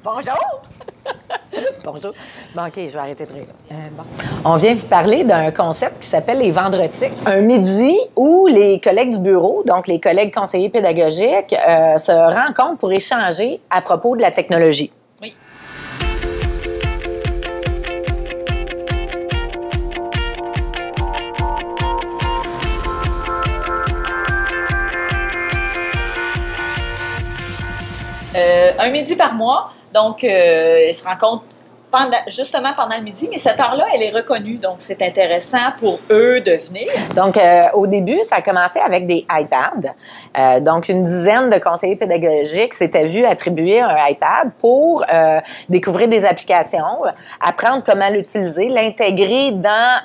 Bonjour! Bonjour. Bon, OK, je vais arrêter de rire. Bon. On vient vous parler d'un concept qui s'appelle les vendredis. Un midi où les collègues du bureau, donc les collègues conseillers pédagogiques, se rencontrent pour échanger à propos de la technologie. Oui. Un midi par mois. Donc, ils se rencontrent justement pendant le midi, mais cette heure-là, elle est reconnue. Donc, c'est intéressant pour eux de venir. Donc, au début, ça a commencé avec des iPads. Donc, une dizaine de conseillers pédagogiques s'étaient vus attribuer un iPad pour découvrir des applications, apprendre comment l'utiliser, l'intégrer dans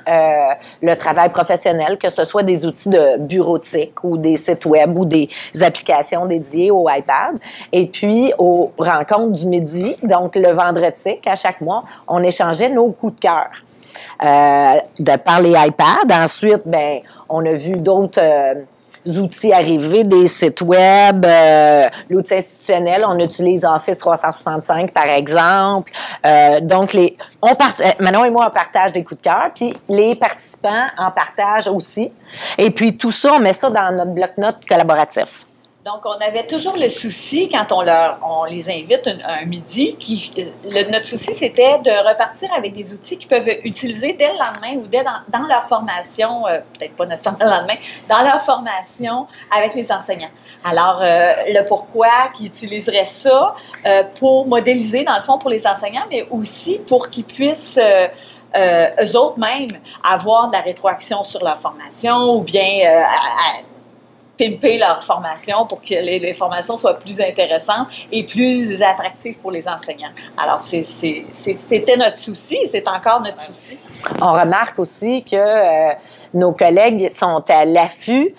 le travail professionnel, que ce soit des outils de bureautique ou des sites web ou des applications dédiées au iPad. Et puis, aux rencontres du midi, donc le vendredi, à chaque mois, on échangeait nos coups de cœur par les iPads. Ensuite, ben, on a vu d'autres outils arriver, des sites web, l'outil institutionnel, on utilise Office 365 par exemple. Donc, Manon et moi, on partage des coups de cœur, puis les participants en partagent aussi. Et puis, tout ça, on met ça dans notre bloc-notes collaboratif. Donc, on avait toujours le souci, quand on les invite un midi, notre souci, c'était de repartir avec des outils qu'ils peuvent utiliser dès le lendemain ou dans leur formation, peut-être pas nécessairement le lendemain, dans leur formation avec les enseignants. Alors, le pourquoi qu'ils utiliseraient ça pour modéliser, dans le fond, pour les enseignants, mais aussi pour qu'ils puissent eux autres même avoir de la rétroaction sur leur formation ou bien pimper leur formation pour que les formations soient plus intéressantes et plus attractives pour les enseignants. Alors, c'était notre souci et c'est encore notre souci. On remarque aussi que nos collègues sont à l'affût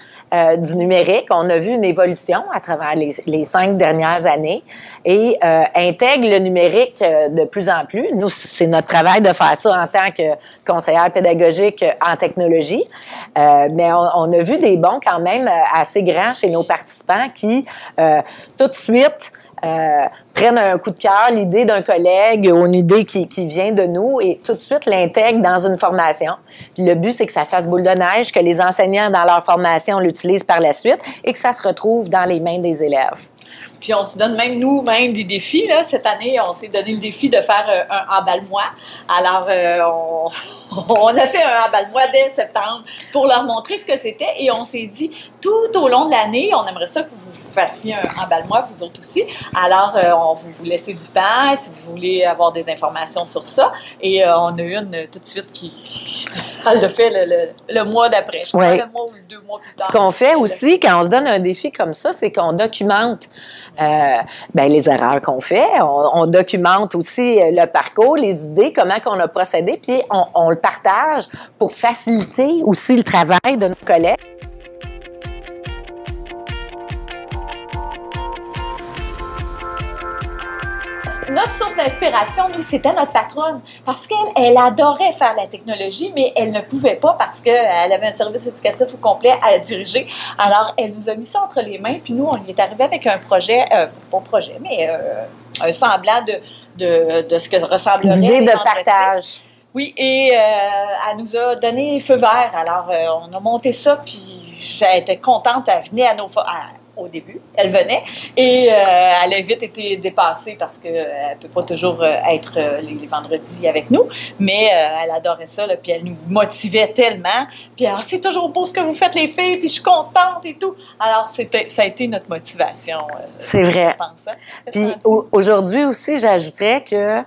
du numérique. On a vu une évolution à travers les 5 dernières années et intègre le numérique de plus en plus. Nous, c'est notre travail de faire ça en tant que conseillère pédagogique en technologie. Mais on a vu des bons quand même assez grands chez nos participants qui, tout de suite, prennent un coup de cœur, l'idée d'un collègue ou une idée qui vient de nous et tout de suite l'intègrent dans une formation. Puis le but, c'est que ça fasse boule de neige, que les enseignants dans leur formation l'utilisent par la suite et que ça se retrouve dans les mains des élèves. Puis on se donne même nous-mêmes des défis. Là. Cette année, on s'est donné le défi de faire un emballe-moi. Alors, on a fait un emballe-moi dès septembre pour leur montrer ce que c'était. Et on s'est dit, tout au long de l'année, on aimerait ça que vous fassiez un emballe-moi, vous autres aussi. Alors, on va vous laisser du temps si vous voulez avoir des informations sur ça. Et on a eu une tout de suite qui elle le fait le mois d'après. Je crois le mois ou 2 mois plus tard. Ce qu'on fait aussi, quand on se donne un défi comme ça, c'est qu'on documente les erreurs qu'on fait. On documente aussi le parcours, les idées, comment qu'on a procédé, puis on le partage pour faciliter aussi le travail de nos collègues. Notre source d'inspiration, nous, c'était notre patronne. Parce qu'elle adorait faire la technologie, mais elle ne pouvait pas parce qu'elle avait un service éducatif au complet à diriger. Alors, elle nous a mis ça entre les mains. Puis nous, on lui est arrivé avec un projet, pas projet, mais un semblant de ce que ressemblerait. L'idée de partage. Oui, et elle nous a donné feu vert. Alors, on a monté ça, puis j'étais contente. Elle venait au début, elle venait et elle a vite été dépassée parce qu'elle ne peut pas toujours être les vendredis avec nous, mais elle adorait ça, là, puis elle nous motivait tellement. Puis alors, c'est toujours beau ce que vous faites les filles, puis je suis contente et tout. Alors, ça a été notre motivation. C'est vrai. Je pense, hein? Puis aujourd'hui aussi, j'ajouterais que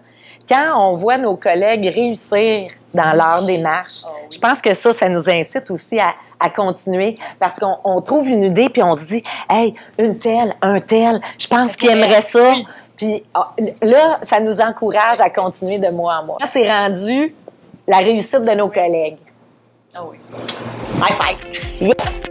quand on voit nos collègues réussir dans leur démarche, je pense que ça nous incite aussi à continuer parce qu'on trouve une idée puis on se dit « Hey, une telle, un tel, je pense qu'il aimerait ça. Oui. » Puis là, ça nous encourage à continuer de mois en mois. C'est rendu la réussite de nos collègues. Ah oui. High five! Yes!